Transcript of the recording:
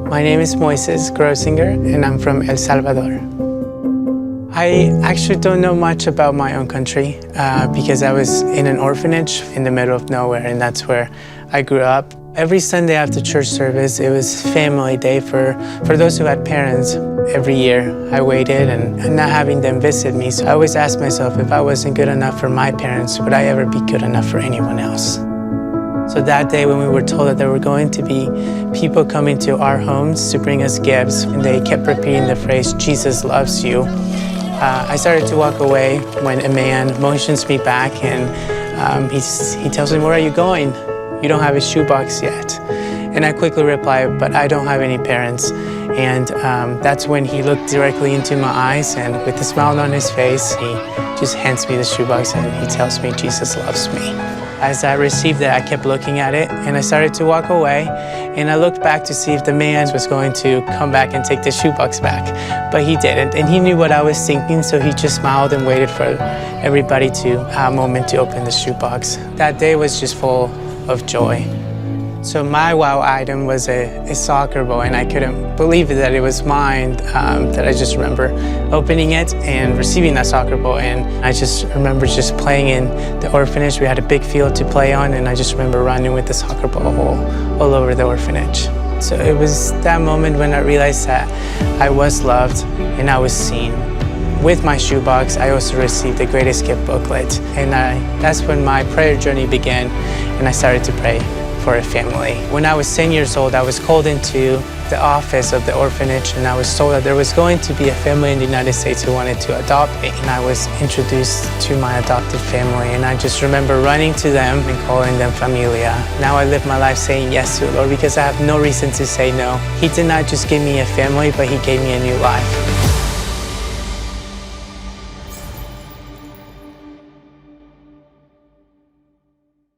My name is Moisess and I'm from El Salvador. I actually don't know much about my own country because I was in an orphanage in the middle of nowhere, and that's where I grew up. Every Sunday after church service, it was family day for those who had parents. Every year I waited and not having them visit me, so I always asked myself, if I wasn't good enough for my parents, would I ever be good enough for anyone else? So that day when we were told that there were going to be people coming to our homes to bring us gifts, and they kept repeating the phrase, "Jesus loves you," I started to walk away when a man motions me back, and he tells me, "Where are you going? You don't have a shoebox yet." And I quickly replied, "But I don't have any parents." And that's when he looked directly into my eyes, and with a smile on his face, he just hands me the shoebox and he tells me, "Jesus loves me." As I received it, I kept looking at it, and I started to walk away, and I looked back to see if the man was going to come back and take the shoebox back, but he didn't, and he knew what I was thinking, so he just smiled and waited for everybody to have a moment to open the shoebox. That day was just full of joy. So my wow item was a soccer ball, and I couldn't believe that it was mine, that I just remember opening it and receiving that soccer ball. And I just remember just playing in the orphanage. We had a big field to play on, and I just remember running with the soccer ball all over the orphanage. So it was that moment when I realized that I was loved and I was seen. With my shoebox, I also received the Greatest Gift booklet, and that's when my prayer journey began, and I started to pray for a family. When I was 10 years old, I was called into the office of the orphanage, and I was told that there was going to be a family in the United States who wanted to adopt me, and I was introduced to my adopted family, and I just remember running to them and calling them familia. Now I live my life saying yes to the Lord because I have no reason to say no. He did not just give me a family, but He gave me a new life.